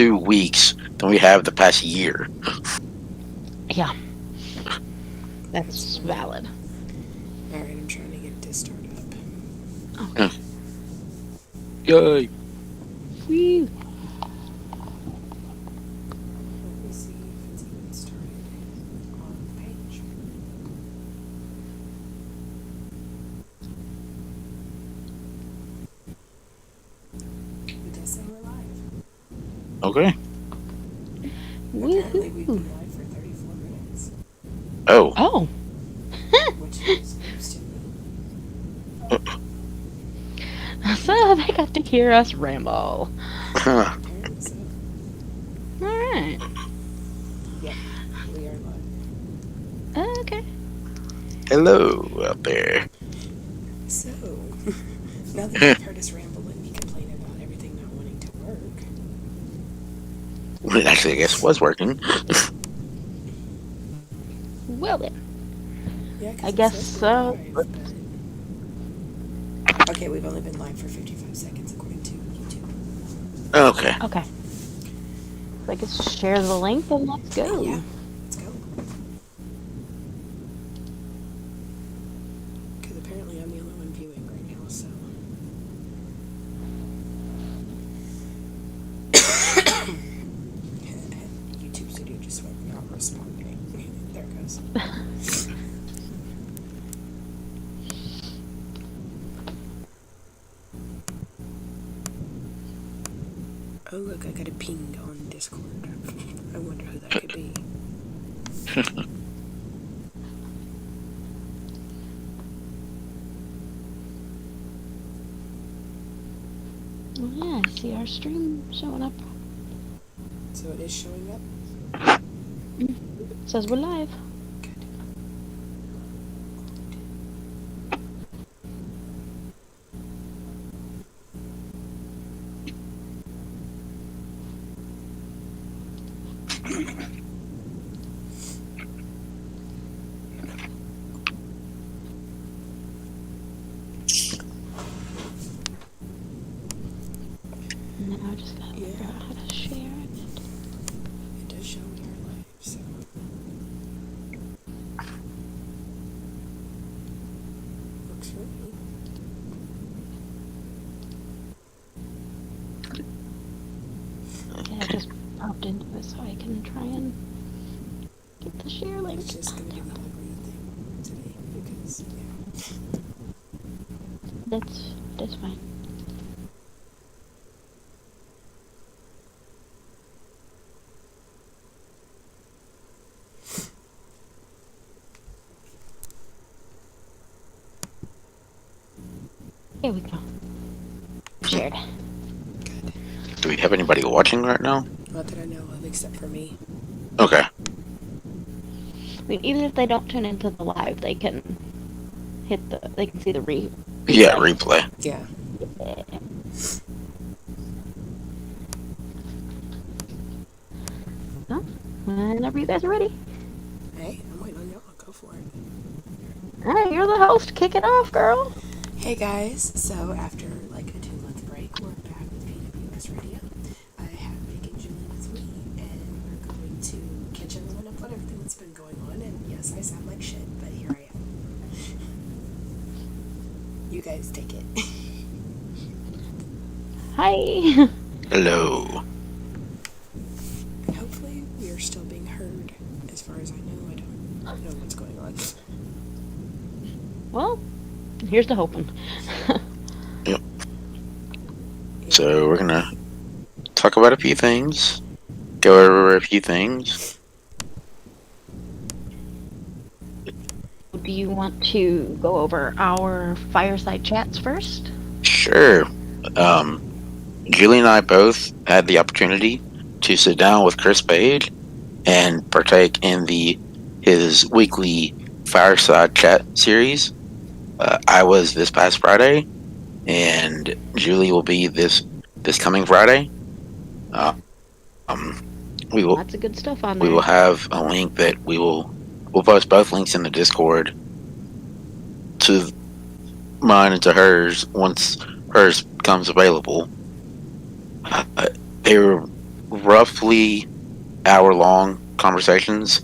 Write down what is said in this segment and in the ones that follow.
2 weeks than we have the past year. Yeah, that's valid. Alright, I'm trying to get it to start up. Okay. Yay! Whew. Let me see if it's even started on the page. It does say we're live. Okay. Apparently, we've Woohoo. been live for 34 minutes, Oh. Oh, which is news to me. so they got to hear us ramble. Apparently so. All right. Yep, we are live. Okay. Hello out there. So, now that you've heard us ramble and me complain about everything not wanting to work, Well, actually, I guess it was working. Well then, yeah, I because it guess says we're so. live, but... Okay, we've only been live for 55 seconds according to YouTube. Okay. Okay. So I guess share the link and let's go. Yeah, let's go. Because apparently I'm the only one viewing right now, so... YouTube Studio just went not responding. There it goes. Oh look, I got a ping on Discord. I wonder who that could be. Oh, yeah, I see our stream showing up. So it is showing up? It says we're live. Good. Now I just gotta figure out how to share it. It does show we are live, so... Looks for me. Yeah, I just popped into it so I can try and get the share link. It's just gonna be the ugly thing today, because, yeah. That's fine. Here we go. Shared. Good. Do we have anybody watching right now? Not that I know of, except for me. Okay. I mean, even if they don't tune into the live, they can they can see the replay. Yeah, replay. Yeah. Yeah. Well, whenever you guys are ready. Hey, I'm waiting on y'all. Go for it. Alright, you're the host. Kick it off, girl. Hey guys, so after like a 2-month break, we're back with PWS Radio. I have Meg and Julie with me, and we're going to catch everyone up on everything that's been going on. And yes, I sound like shit, but here I am. You guys take it. Hi. Hello. Hopefully, we are still being heard. As far as I know, I don't know what's going on. Well, here's to hoping. Yep. So we're gonna talk about a few things. Go over a few things. Do you want to go over our fireside chats first? Sure. Julie and I both had the opportunity to sit down with Chris Spade and partake in his weekly fireside chat series. I was this past Friday, and Julie will be this coming Friday. We will Lots of good stuff on there. we will have a link that we'll post both links in the Discord to mine and to hers once hers becomes available. They were roughly hour-long conversations.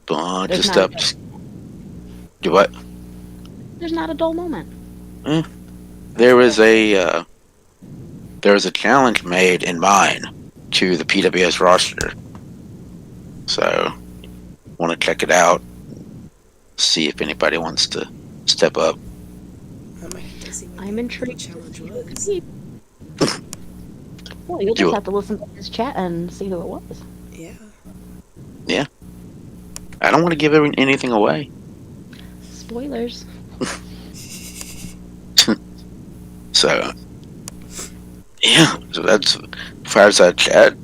Bunch of There's not a stuff. dull, Just do what? there's not a dull moment. Eh, That's there what was I a heard. there was a challenge made in mine to the PWS roster, so want to check it out. See if anybody wants to step up. I might have to see what I'm the little intrigued to challenge see who it could was. be. Well, you'll just Do have to listen to his chat and see who it was. Yeah. Yeah, I don't want to give anything away. Spoilers. So yeah, so that's fireside chat.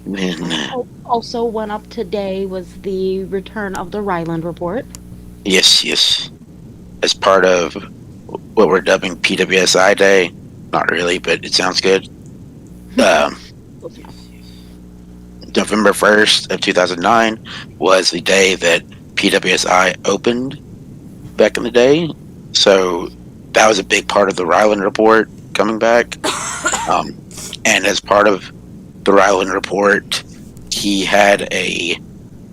Then Also went up today was the return of the Ryland report. yes, as part of what we're dubbing PWSI Day. Not really, but it sounds good. Um, Close enough. November 1st of 2009 was the day that PWSI opened back in the day. So that was a big part of the Ryland report coming back. Um, and as part of the Ryland report, he had a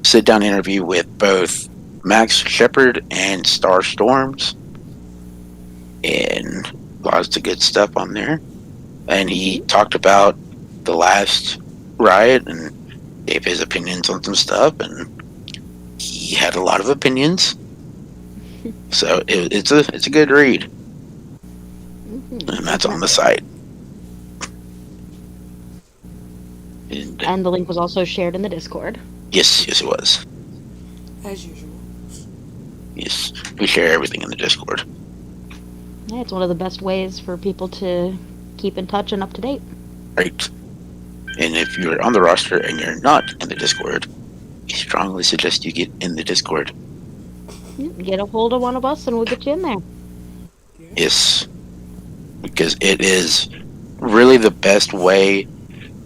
sit down interview with both Max Shepard and Star Storms, and lots of good stuff on there. And he talked about the last riot and gave his opinions on some stuff, and he had a lot of opinions. So it's a good read, and that's on the site. And the link was also shared in the Discord. Yes, it was. As usual. Yes, we share everything in the Discord. Yeah, it's one of the best ways for people to keep in touch and up to date. Right. And if you're on the roster and you're not in the Discord, we strongly suggest you get in the Discord. Get a hold of one of us and we'll get you in there. Yes. Because it is really the best way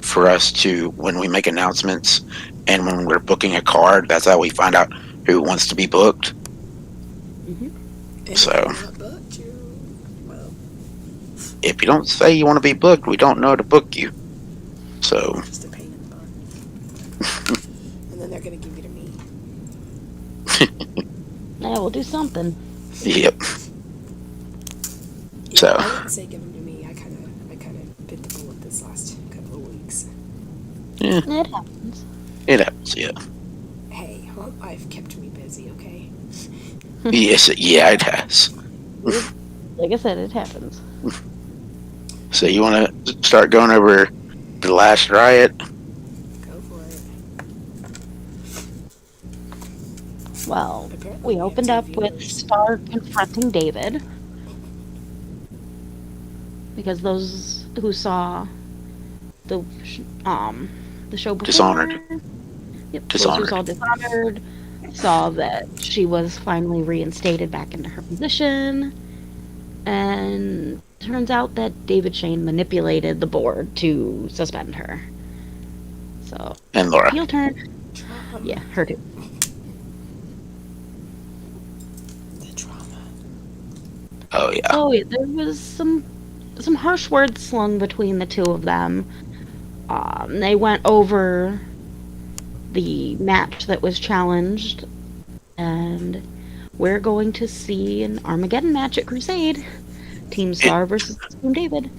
for us to, when we make announcements and when we're booking a card, that's how we find out who wants to be booked. And So, if you're not booked, well, if you don't say you want to be booked, we don't know to book you. So, just a pain in the butt. And then they're going to give you to me. Yeah, we'll do something. yep. Yeah, So, I wouldn't say give them to me. I kind of bit the bullet this last couple of weeks. yeah, It happens. it happens, yeah. Hey, home life kept me busy, okay? Yes, yeah, it has. Like I said, it happens. So, you want to start going over the last riot? Go for it. Well, Apparently we have opened two up with viewers. Star confronting David. Because those who saw the show before, Dishonored. Yep, Dishonored. those who saw Dishonored saw that she was finally reinstated back into her position, and turns out that David Shane manipulated the board to suspend her. So And Laura. heel turn. Trauma. Yeah, her too. The trauma. Oh, yeah. Oh, yeah, there was some harsh words slung between the two of them. They went over the match that was challenged, and we're going to see an Armageddon match at Crusade. Team Star versus Team David.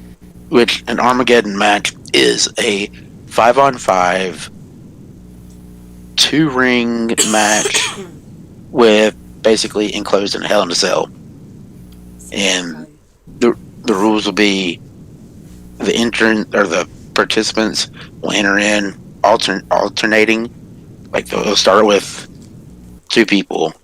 Which an Armageddon match is a 5-on-5 2-ring match with basically enclosed in a Hell in a Cell. And the rules will be the entrant or the participants will enter in alternating. Like they'll start with 2 people,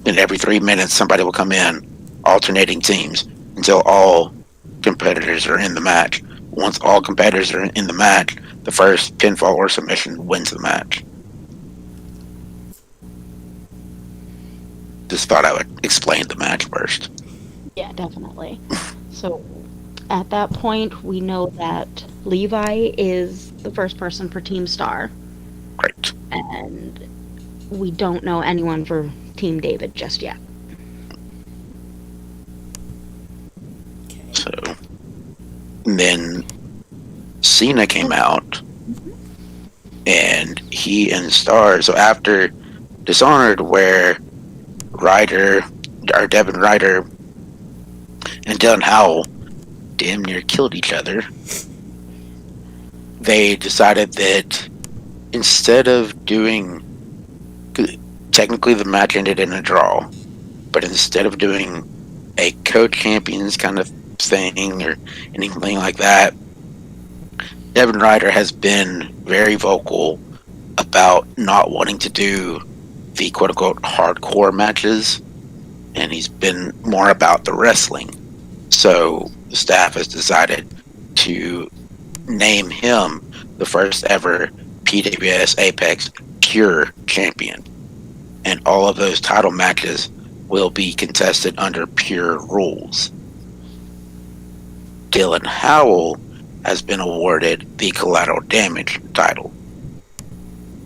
and every 3 minutes somebody will come in, alternating teams until all competitors are in the match. Once all competitors are in the match, the first pinfall or submission wins the match. Just thought I would explain the match first. Yeah, definitely. So at that point, we know that Levi is the first person for Team Star. Right. And we don't know anyone for Team David just yet. So, and then Cena came And out, and he and Stars. So after Dishonored, where Ryder or Devin Ryder and Dylan Howell damn near killed each other, they decided that instead of doing, technically the match ended in a draw, but instead of doing a co-champions kind of thing or anything like that, Devin Ryder has been very vocal about not wanting to do the quote unquote hardcore matches, and he's been more about the wrestling. So the staff has decided to name him the first ever PWS Apex Pure Champion. And all of those title matches will be contested under pure rules. Dylan Howell has been awarded the Collateral Damage title.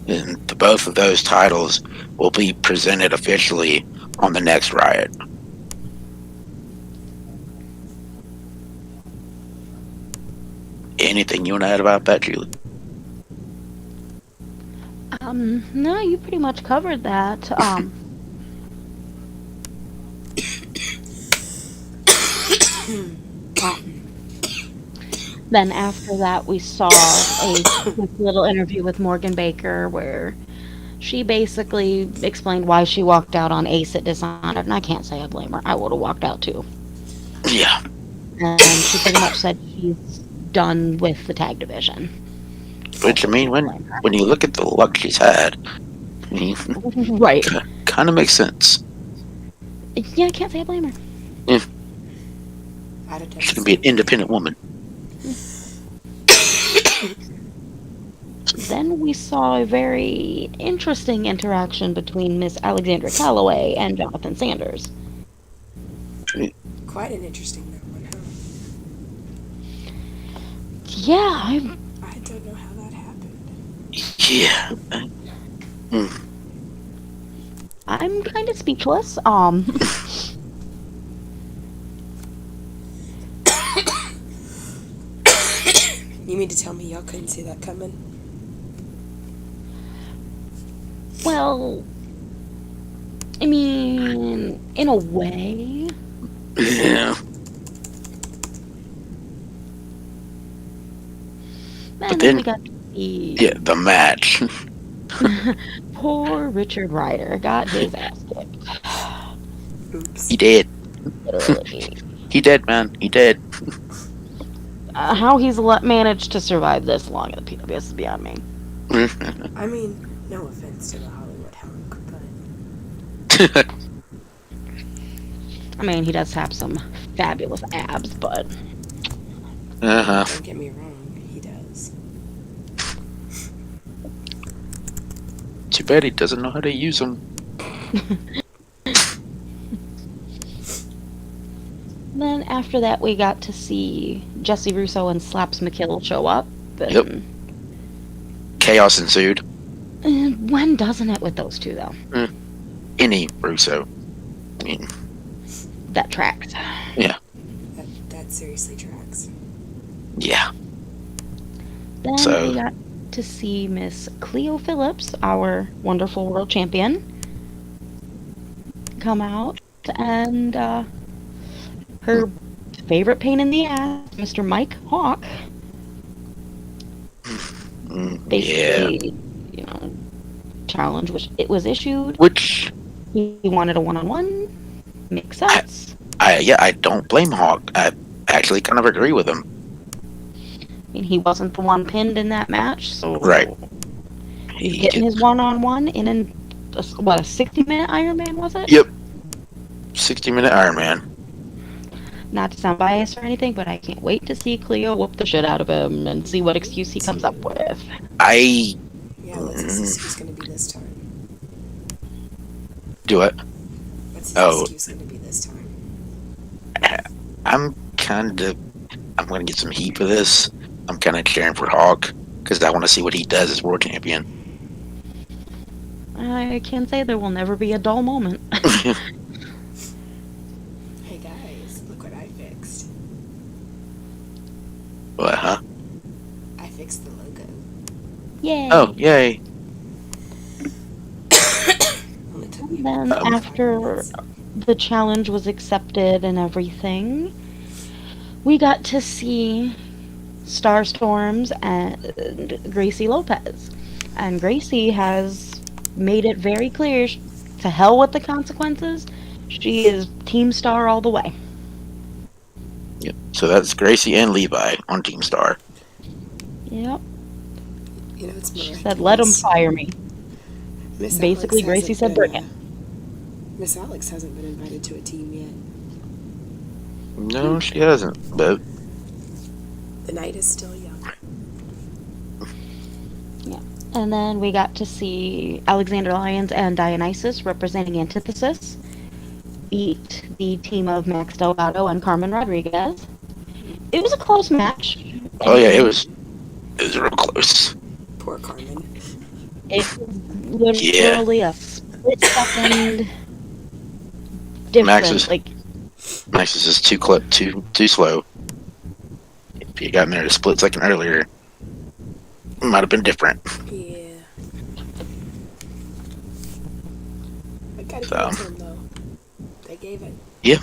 And both of those titles will be presented officially on the next Riot. Anything you want to add about that, Julie? no, you pretty much covered that. Then after that, we saw a quick little interview with Morgan Baker where she basically explained why she walked out on Ace at Dishonored, and I can't say I blame her. I would have walked out too. Yeah. And she pretty much said she's done with the tag division. Which, I mean, when you look at the luck she's had, I mean, Right. kind of makes sense. Yeah, I can't say I blame her. Yeah. I'd have done She can the be an same thing. independent woman. Then we saw a very interesting interaction between Miss Alexandra Calloway and Jonathan Sanders. Quite an interesting that one, huh? Yeah, I don't know how that happened. Yeah. I'm kind of speechless. You mean to tell me y'all couldn't see that coming? Well, I mean, in a way. Yeah. And then- we got to see Yeah, the match. poor Richard Ryder got his ass kicked. Oops. He did. Literally. He did, man. He did. How he's managed to survive this long in the PWS is beyond me. I mean, no offense to the Hollywood hunk, but I mean, he does have some fabulous abs, but Uh-huh. don't get me wrong, he does. Too bad he doesn't know how to use them. then after that we got to see Jesse Russo and Slaps McKill show up. And Yep. Chaos ensued. When doesn't it with those two, though? Any Russo. I mean, That tracks. That seriously tracks. yeah. Then So- we got to see Miss Cleo Phillips, our wonderful world champion, come out, and her favorite pain in the ass, Mr. Mike Hawk, Yeah. basically, challenge which it was issued. Which, He wanted a one-on-one. Makes sense. I don't blame Hawk. I actually kind of agree with him. I mean, he wasn't the one pinned in that match, so Right. he's He getting did- his one-on-one in a 60-minute Iron Man, was it? Yep. 60-minute Iron Man. Not to sound biased or anything, but I can't wait to see Cleo whoop the shit out of him and see what excuse he comes up with. I Yeah, what's his excuse gonna be this time? do it. What's his Oh. excuse gonna be this time? I'm going to get some heat for this. I'm kind of cheering for Hawk because I want to see what he does as world champion. I can say there will never be a dull moment. Hey guys, look what I fixed. What, huh? just the logo. Yay! Oh, yay! Only took me Then about Um, 5 after minutes. the challenge was accepted and everything, we got to see Starstorms and Gracie Lopez. And Gracie has made it very clear, to hell with the consequences. She is Team Star all the way. Yep. So that's Gracie and Levi on Team Star. Yep. You know, it's She said, "Let them miraculous. fire me." Miss Alex Basically, Gracie hasn't said, been. "Bring it." Miss Alex hasn't been invited to a team yet. No, she hasn't. But The night is still young. Yeah. And then we got to see Alexander Lyons and Dionysus representing Antithesis beat the team of Max Delgado and Carmen Rodriguez. It was a close match. I oh yeah, it mean, was real close. Poor Carmen. it was Yeah, literally a split second Max difference. is Max is just too slow. If you got in there a split second earlier, it might have been different. Yeah. I gotta give So it to them though. They gave it. yeah,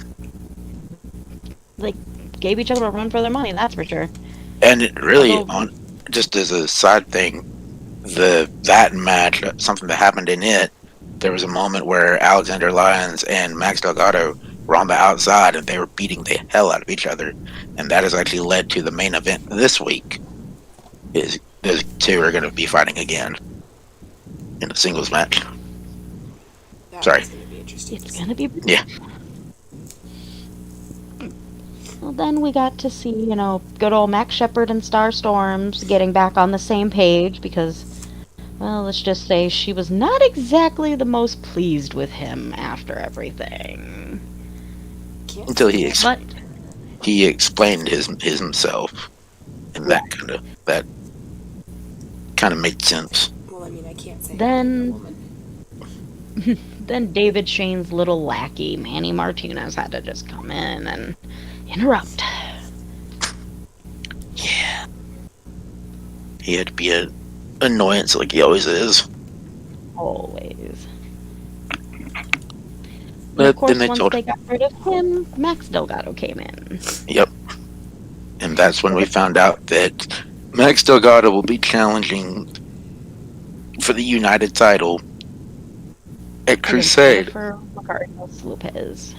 They gave each other a run for their money, that's for sure. and it really Although, on just as a side thing, that match, something that happened in it, there was a moment where Alexander Lyons and Max Delgado were on the outside and they were beating the hell out of each other, and that has actually led to the main event this week. Is those two are going to be fighting again in a singles match? That Sorry. one's gonna be interesting. it's gonna be. Yeah. Well, then we got to see, good old Max Shepard and Star Storms getting back on the same page because, well, let's just say she was not exactly the most pleased with him after everything. Can't Until say he that. But he explained his himself, and that kind of made sense. Well, I mean, I can't say Then- a woman. then David Shane's little lackey, Manny Martinez, had to just come in and interrupt. Yeah, he had to be an annoyance like he always is. Always. And But of course, then they once told they got rid of him, Max Delgado came in. Yep. And that's when we found out that Max Delgado will be challenging for the United title at Crusade For Carlos Lopez,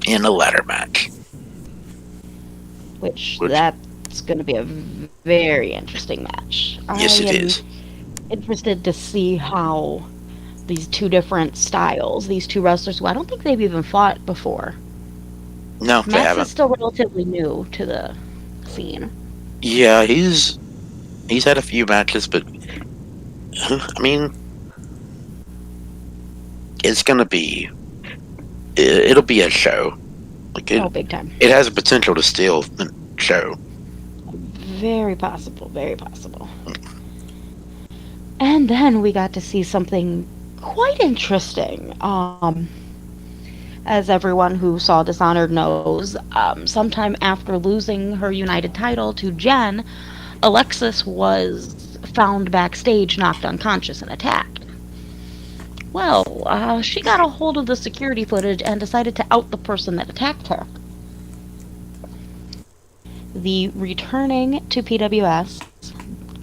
in a ladder match. which Which- that's going to be a very interesting match. Yes, it I am is. interested to see how these two different styles, these two wrestlers who I don't think they've even fought before. No, they Max haven't. is still relatively new to the scene. Yeah, he's had a few matches, but I mean, it's gonna be it'll be a show. Like Oh, big time. it has a potential to steal the show. Very possible, very possible. And then we got to see something quite interesting. As everyone who saw Dishonored knows, sometime after losing her United title to Jen, Alexis was found backstage, knocked unconscious, and attacked. Well, she got a hold of the security footage and decided to out the person that attacked her. The returning to PWS,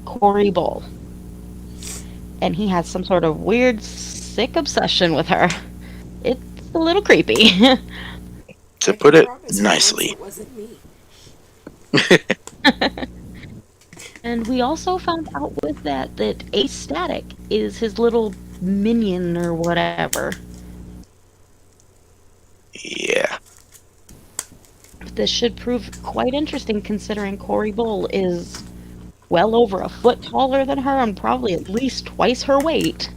Corey Bull. And he has some sort of weird, sick obsession with her. It's a little creepy. To I put can it promise you nicely. It wasn't me. And we also found out with that Ace Static is his little minion or whatever. Yeah. This should prove quite interesting considering Corey Bull is well over a foot taller than her and probably at least twice her weight.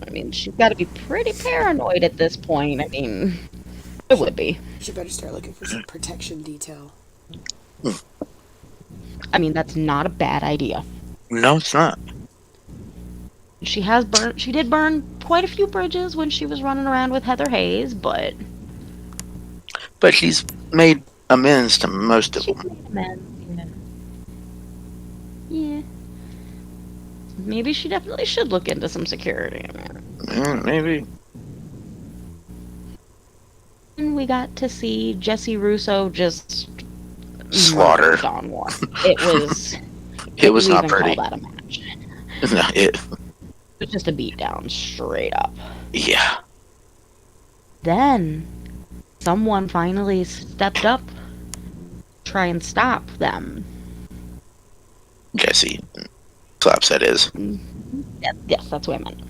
I mean, she's got to be pretty paranoid at this point. I mean, it would be. She better start looking for some protection detail. I mean, that's not a bad idea. No, it's not. She did burn quite a few bridges when she was running around with Heather Hayes, but But she's made amends to most of She them. made amends, yeah. Yeah. Maybe she definitely should look into some security. Maybe. And we got to see Jesse Russo just murder Slaughter. Dawn War. It was. It Can was you not even call pretty. that a match? No, It was just a beatdown, straight up. yeah. Then someone finally stepped up to try and stop them. Jesse Slaps, that is. Yes, that's what I meant.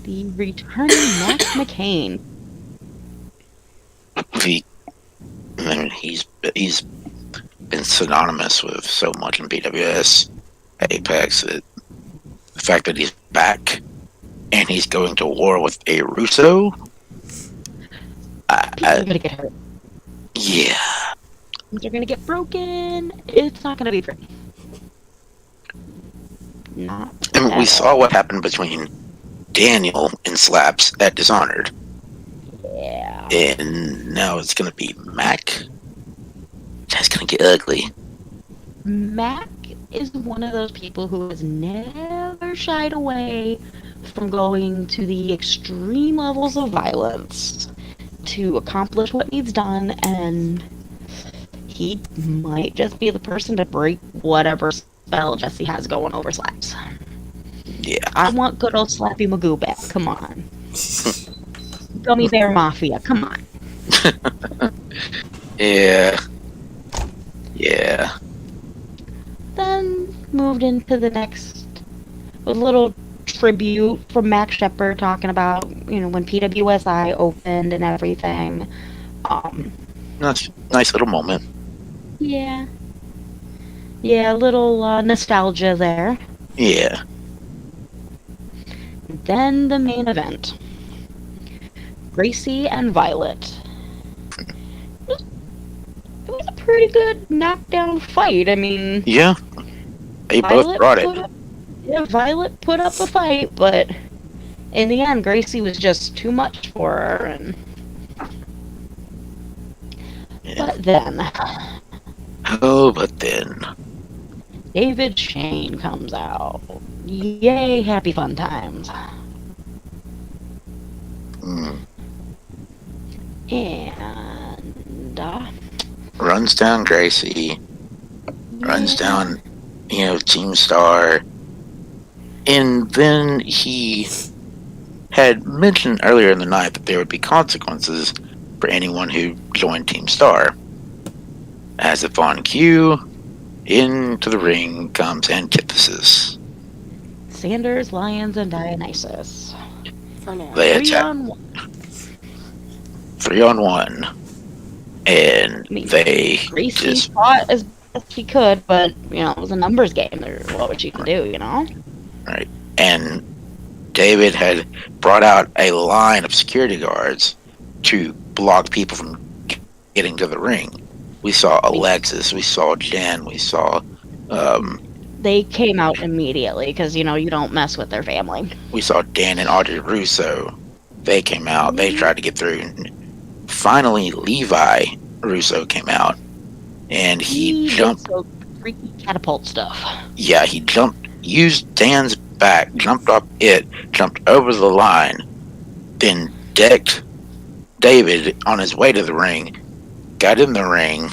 The returning Mac McCain. He, I mean, he's been synonymous with so much in PWS, Apex. The fact that he's back and he's going to war with a Russo. People are gonna get hurt. Yeah. Things are gonna get broken. It's not gonna be pretty. Not I mean, we at saw all. what happened between Daniel and Slaps at Dishonored. Yeah. And now it's going to be Mac. That's going to get ugly. Mac is one of those people who has never shied away from going to the extreme levels of violence to accomplish what needs done, and he might just be the person to break whatever spell Jesse has going over Slaps. Yeah. I want good old Slappy Magoo back. Come on. Gummy Bear Mafia. Come on. Yeah. Yeah. Then moved into the next a little tribute from Max Shepard talking about, when PWSI opened and everything. Nice little moment. Yeah. Yeah, a little nostalgia there. Yeah. Then the main Gracie and Violet. It was a pretty good knockdown fight. I mean, Yeah. They both brought it. Violet put up a fight, but in the end, Gracie was just too much for her. And Yeah. but then, But then. David Shane comes out. Yay, happy fun times. And Runs down Gracie. Runs down, Team Star. And then he had mentioned earlier in the night that there would be consequences for anyone who joined Team Star. As if on cue, into the ring comes Antithesis. Sanders, Lyons, and Dionysus. For now. They 3-on-1. 3-on-1. And they Gracie just fought as best she could, but, it was a numbers game. What would she do, Right. And David had brought out a line of security guards to block people from getting to the ring. We saw Alexis, we saw Jen, we saw... they came out immediately, because, you don't mess with their family. We saw Dan and Audrey Russo. They came out, they tried to get through. And finally, Levi Russo came out. And he jumped... did so freaky catapult stuff. Yeah, he jumped, used Dan's back, jumped up it, jumped over the line, then decked David on his way to the ring, got in the ring.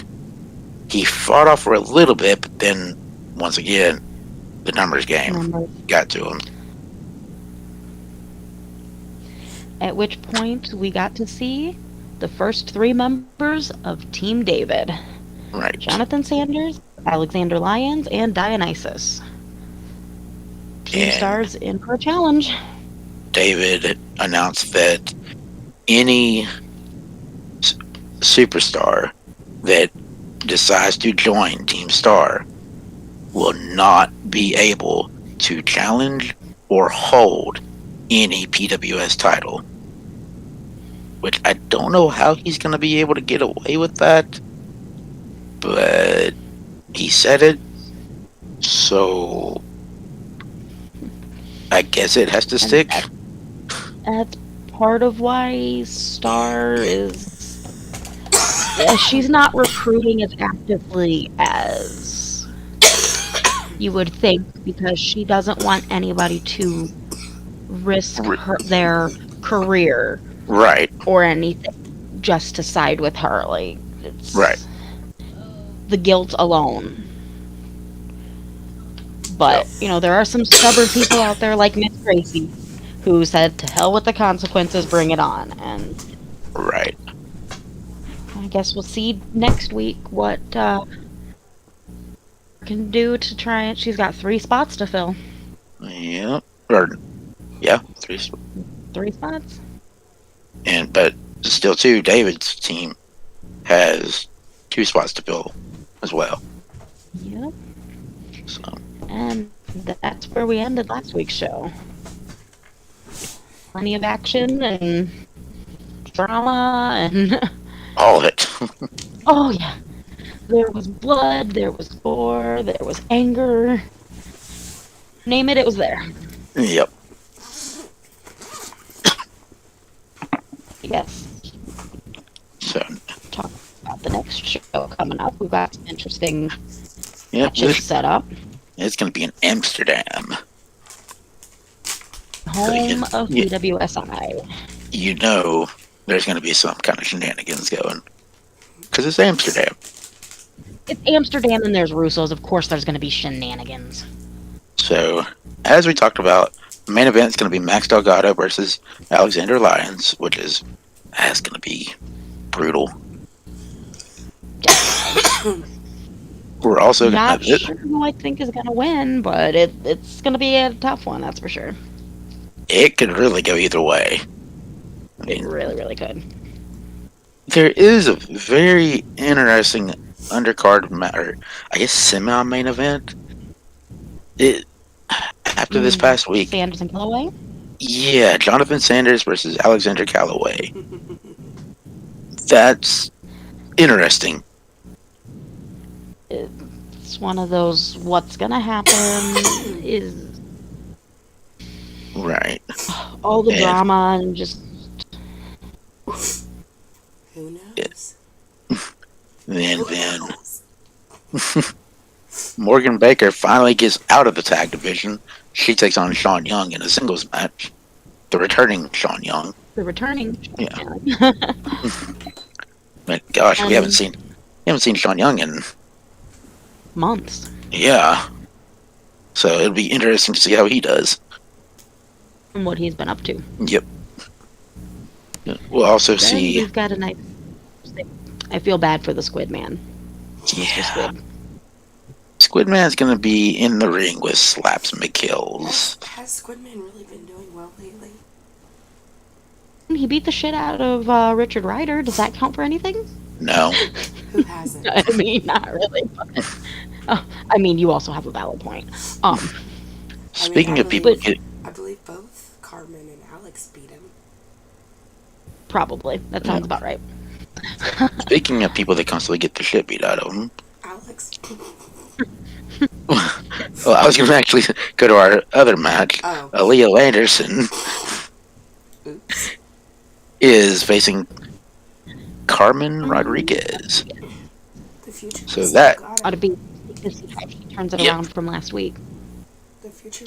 He fought off for a little bit, but then, once again, the numbers game got to him. At which point, we got to see the first 3 members of Team David. Right. Jonathan Sanders, Alexander Lyons, and Dionysus. Team Stars in for a challenge. David announced that any superstar that decides to join Team Star will not be able to challenge or hold any PWS title. Which I don't know how he's going to be able to get away with that. But he said it. So I guess it has to stick. That's part of why Star is she's not recruiting as actively as you would think because she doesn't want anybody to risk their career Right. or anything just to side with her. Like, Right. it's the guilt alone. Yep. But, there are some stubborn people out there like Miss Gracie who said, to hell with the consequences, bring it on. And Right. I guess we'll see next week what can do to try it. She's got 3 spots to fill. Yeah. Or yeah, 3. 3 spots? But still, too, David's team has 2 spots to fill as well. Yep. So. And that's where we ended last week's show. Plenty of action and drama and All of it. oh yeah. There was blood, there was gore, there was anger. Name it, it was there. Yep. Yes. So. Talk about the next show coming up. We've got some interesting Yep. matches set up. It's going to be in Amsterdam. Home of PWSI. You know there's going to be some kind of shenanigans going. Because it's Amsterdam. It's Amsterdam and there's Russo's. Of course there's going to be shenanigans. So, as we talked about, the main event is going to be Max Delgado versus Alexander Lyons, which that's going to be brutal. We're also not going to... sure who I think is going to win, but it's going to be a tough one, that's for sure. It could really go either way. I mean, It really, really could. there is a very interesting undercard, or I guess semi-main event. After this past week, Sanders and Callaway? Yeah, Jonathan Sanders versus Alexander Callaway. That's interesting. It's one of those what's gonna happen is Right. all the drama and just who knows? Then Morgan Baker finally gets out of the tag division. She takes on Sean Young in a singles match. The returning Sean Young. the returning. Yeah. But gosh, we haven't seen Sean Young in months. Yeah. So it'll be interesting to see how he does. And what he's been up to. Yep. We'll also see. He's got a nice. I feel bad for the Squid Man. Yeah. Squid Man's gonna be in the ring with Slaps McKills. Has Squidman really been doing well lately? He beat the shit out of Richard Ryder. Does that count for anything? No. Who hasn't? I mean, not really. But, I mean, you also have a valid point. Speaking of people, I believe both Carmen and Alex beat him. Probably. That sounds about right. Speaking of people that constantly get the shit beat out of them. Alex. Well, I was going to actually go to our other match. Oh. Aaliyah Anderson is facing Carmen Rodriguez. The future So that ought to be to see how she turns it around from last week. The future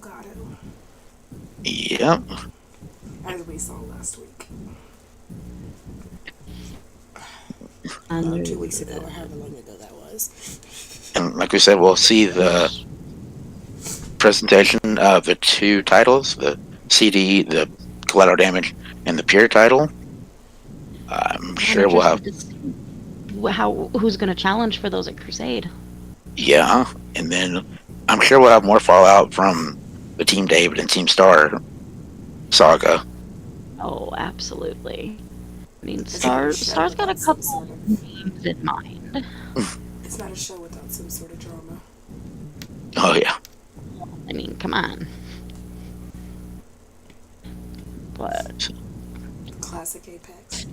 got it. Yep. As we saw last week. 2 weeks ago, or however long ago that was. And like we said, we'll see the presentation of the 2 titles, the CD, the Collateral Damage, and the Pure title. I'm sure we'll have... Who's going to challenge for those at Crusade? Yeah, and then I'm sure we'll have more fallout from the Team David and Team Star saga. Oh, absolutely. I mean, Star's got a couple names in mind. It's not a show without some sort of drama. Oh, yeah. I mean, come on. But... Classic Apex.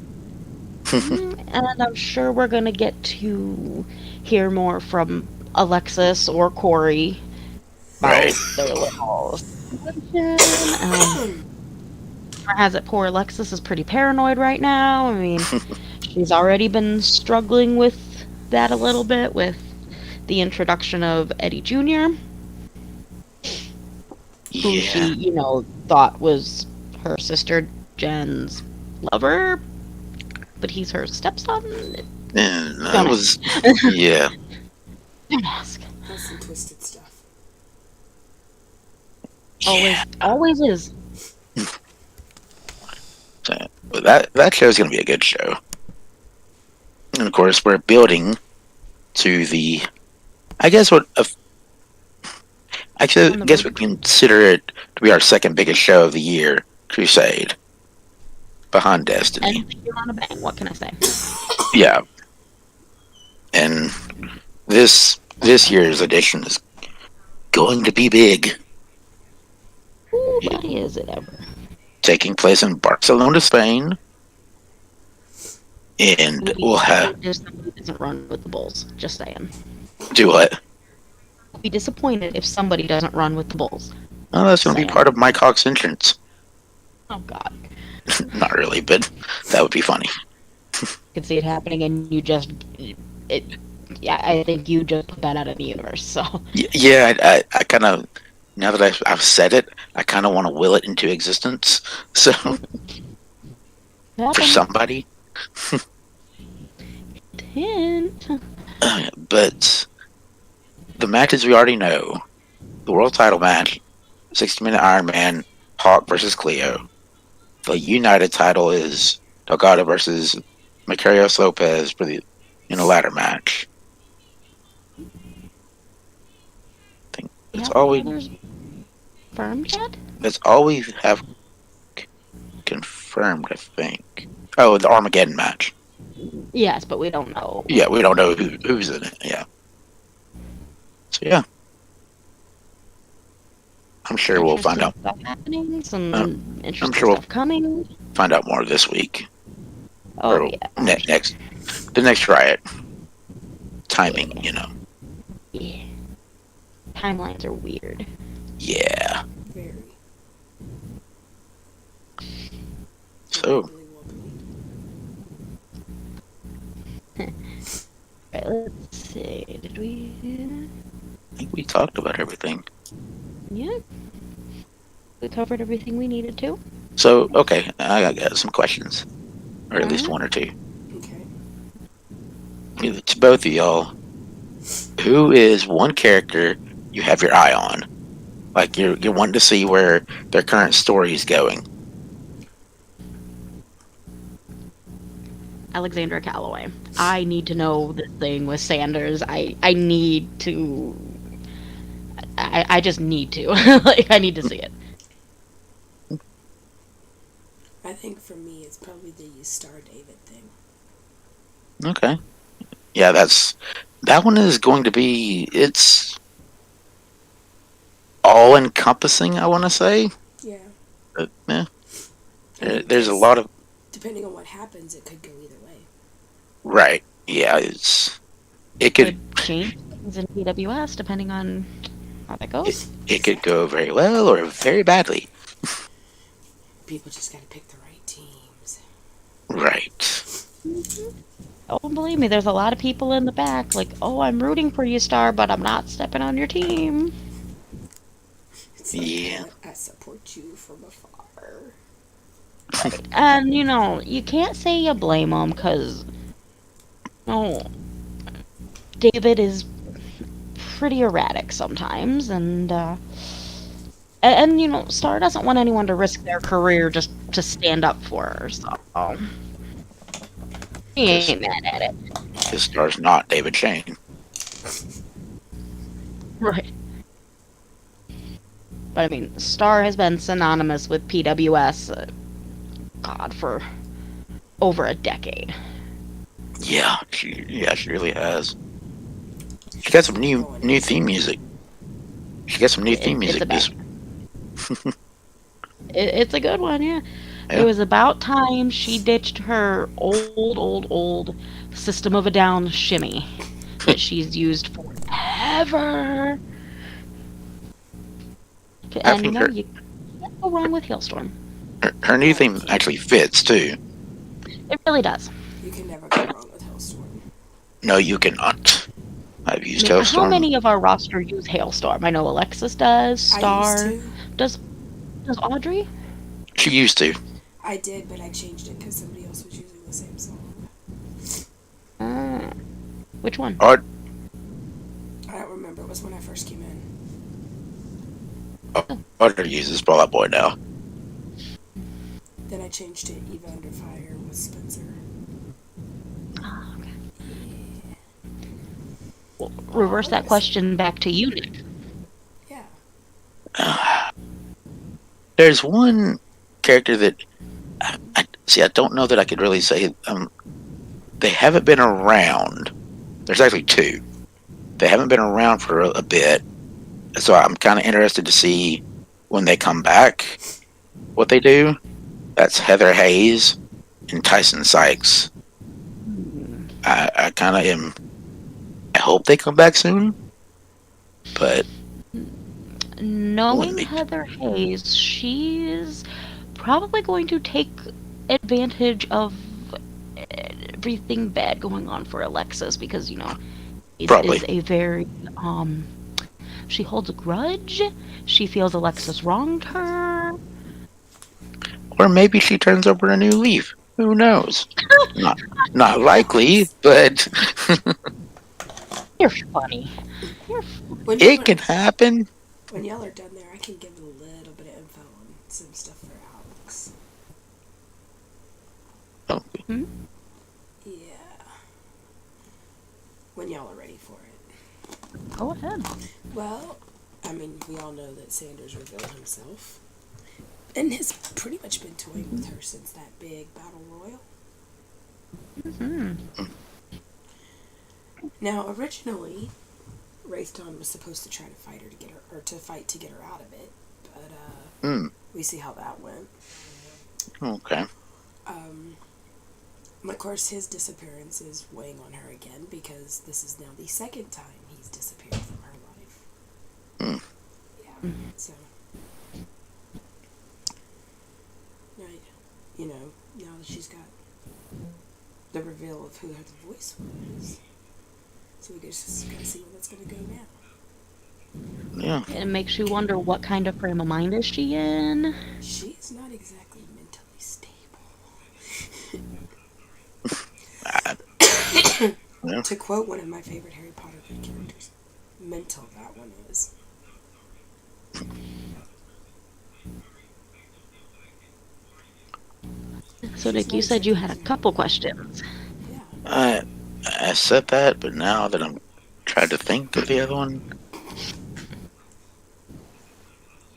And I'm sure we're going to get to hear more from Alexis or Corey about their little situation. Or has it poor Alexis is pretty paranoid right now. I mean, She's already been struggling with that a little bit with the introduction of Eddie Jr., who she, Yeah, thought was her sister Jen's lover, but he's her stepson. and that Don't was, ask. yeah. Don't ask. That's some twisted stuff. Yeah. Always is. So, but that show's gonna be a good show. And of course, we're building to the. I guess what On the guess we verge. consider it to be our second biggest show of the year, Crusade, behind Destiny. And you're on a bang. What can I say? Yeah, and this year's edition is going to be big. Ooh, It, buddy, is it ever? taking place in Barcelona, Spain, and We'll be we'll have disappointed if somebody doesn't run with the Bulls. Just saying. do what? We'll be disappointed if somebody doesn't run with the Bulls. Oh, that's Just going to be saying. part of Mike Hawk's entrance. Oh God. Not really, but that would be funny. Could see it happening, and it. Yeah, I think you just put that out of the universe. So Yeah, I kind of now that I've said it, I kind of want to will it into existence. So for happen. somebody, Hint. but the matches we already know: the world title match, 60-minute Iron Man, Hawk versus Cleo. The United title is Delgado versus Macarios Lopez for the in a ladder match. I think that's Yeah, all we others confirmed yet? that's all we have confirmed. I think. Oh, the Armageddon match. Yes, but we don't know. Yeah, we don't know who's in it. Yeah. So yeah, I'm sure we'll find Interesting out. stuff happening. Some I'm interesting sure we'll stuff coming. find out more this week Oh or yeah. next the next riot. Timing, Yeah. Timelines are weird. Yeah. Very. So Wobbly, wobbly. Right, let's see. Did we? I think we talked about everything. Yeah. We covered everything we needed to. So okay, I got some questions, or at least Alright. one or two. Okay. To both of y'all, who is one character you have your eye on? Like you're wanting to see where their current story is going. Alexandra Calloway. I need to know this thing with Sanders. I need to. I just need to. Like, I need to see it. I think for me, it's probably the Star David thing. Okay. Yeah, that one is going to be it's all encompassing, I want to say. Yeah. But yeah, I mean, there's a because lot of depending on what happens, it could go either way. right. Yeah, it could Could change things in PWS depending on how that goes. it could go very well or very badly. People just gotta pick the right teams. Right. Oh, believe me, there's a lot of people in the back like, oh, I'm rooting for you, Star, but I'm not stepping on your team. It's like, Yeah. I support you from afar. And, you can't say you blame them because, David is pretty erratic sometimes, and Star doesn't want anyone to risk their career just to stand up for her, so he ain't mad at it. His star's not David Shane. Right. But I mean, Star has been synonymous with PWS, God, for over a decade. Yeah, she really has. She got some new theme music. She got some new theme It's music a this. it's a good one, yeah. Yeah. It was about time she ditched her old System of a Down shimmy that she's used forever. I And think her, you can't go wrong with Hailstorm. her new theme actually fits too. It really does. You can never go wrong with Hailstorm. No, you cannot. I've I used mean, how Hailstorm. many of our roster use Hailstorm? I know Alexis does, I used Star. to. Does Audrey? She used to. I did, but I changed it because somebody else was using the same song. Uh, which one? Aud- I don't remember. It was when I first came in. Audrey uses Fall Out Boy now. Then I changed to Eva Under Fire with Spencer. Ah, okay. Yeah. Well, reverse Oh, that question back to you, Nick. Yeah. There's one character that I don't know that I could really say. They haven't been around. There's actually two. They haven't been around for a bit, so I'm kind of interested to see when they come back what they do. That's Heather Hayes and Tyson Sykes. I kind of am. I hope they come back soon, but Knowing wouldn't be Heather Hayes, she's probably going to take advantage of everything bad going on for Alexis because, Hayes probably. is a very, she holds a grudge. She feels Alexis wronged her. Or maybe she turns over a new leaf. Who knows? Not not Who likely, knows? but You're funny. You're When y'all it are can happen. when y'all are done there, I can give a little bit of info on some stuff for Alex. Oh, hmm? Yeah. When y'all are ready for it. Go ahead. Well, I mean, we all know that Sanders revealed himself. And has pretty much been toying with her since that big battle royal. Hmm. Now, originally, Wraithdawn was supposed to try to fight her to get her, or to fight to get her out of it, but we see how that went. Okay. Of course, his disappearance is weighing on her again because this is now the second time he's disappeared from her life. Yeah. So, right. Now that she's got the reveal of who her voice was, so we just gotta see where that's gonna go now. Yeah. It makes you wonder what kind of frame of mind is she in? She's not exactly mentally stable. Yeah. To quote one of my favorite Harry Potter characters, mental that one is. So, Nick, you said you had a couple questions. Yeah. I said that, but now that I'm trying to think of the other one,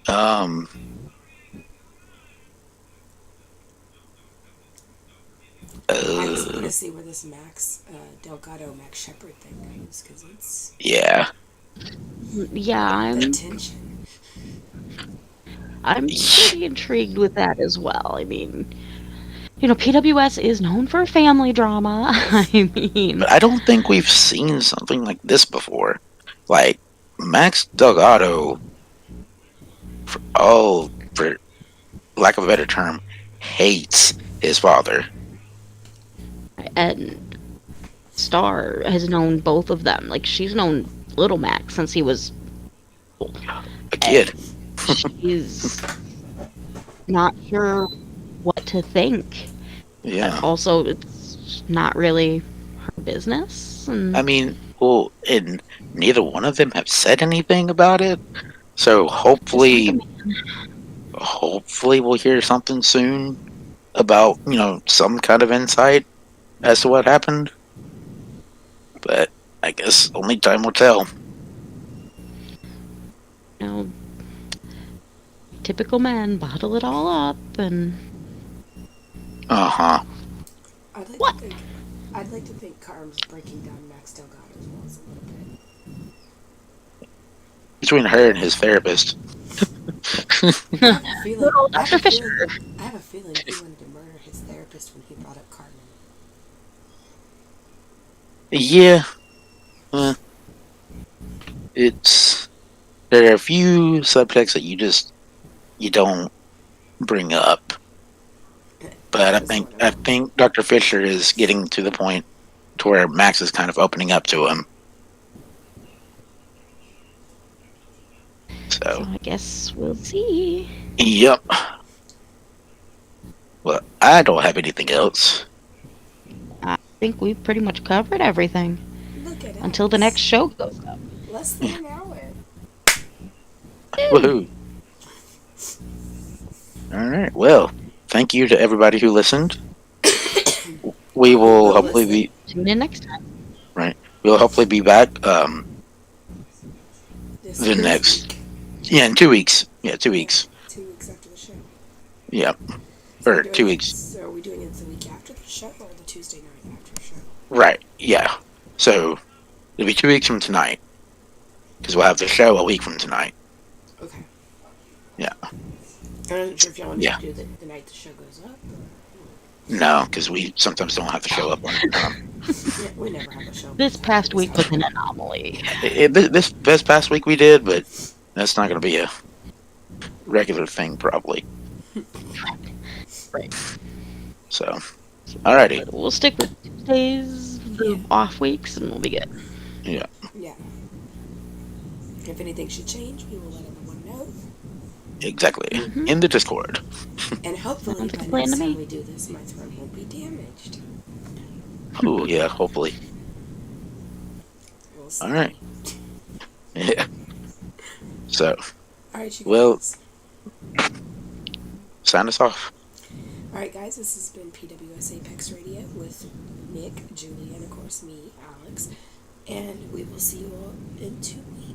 um, I just want to see where this Max Max Shepard thing goes because it's yeah, Yeah, the tension. I'm pretty intrigued with that as well. I mean, PWS is known for family drama. I mean, but I don't think we've seen something like this before. Like Max Delgado, for lack of a better term, hates his father. and Star has known both of them. Like, she's known Little Max since he was. A kid. She's not sure what to think. Yeah. Also, it's not really her business. And I mean, well, and neither one of them have said anything about it. So just like a hopefully we'll hear something soon about, some kind of insight as to what happened. But I guess only time will tell. you know, typical men bottle it all up and Uh-huh. I'd like What? to think. I'd like to think Carm's breaking down Max Delgado's walls a little bit. Between her and his therapist. I have a feeling. Little I have Dr. a Fisher. feeling. I have a feeling he wanted to murder his therapist when he brought up Carmen. Yeah. Uh, there are a few subjects that you don't bring up. But That was one of I them. think Dr. Fisher is getting to the point to where Max is kind of opening up to him. So So, I guess we'll see. yep. Well, I don't have anything else. I think we've pretty much covered everything Look at until the next us. show goes up. Less than an hour. Woo! Woohoo! All right. Well, thank you to everybody who listened. We Or who will will hopefully listen be Tune in next time. right. We'll hopefully be back. this The next next week. in 2 weeks. Yeah, 2 weeks. 2 weeks after the show. Yeah, So we're or doing 2 weeks. it. So are we doing it the week after the show or the Tuesday night after the show? Right. Yeah. So it'll be 2 weeks from tonight because we'll have the show a week from tonight. Okay. Yeah. I'm not sure if y'all want Yeah. to do the night the show goes up. No, because we sometimes don't have to show up on. Yeah, we never have a show. This past week was an anomaly. This past week we did, but that's not going to be a regular thing probably. Right. So, alrighty. But we'll stick with Tuesdays, the off weeks, and we'll be good. Yeah. Yeah. If anything should change, we will let everyone know. Exactly. Mhm. In the Discord. And hopefully Sounds by like a plan next to time me. we do this, my throat won't be damaged. Oh yeah. Hopefully. We'll see. All right. Yeah. So, All right, you well, guys. sign us off. All right, guys. This has been PWS Apex Radio with Nick, Julie, and of course me, Alex. And we will see you all in 2 weeks.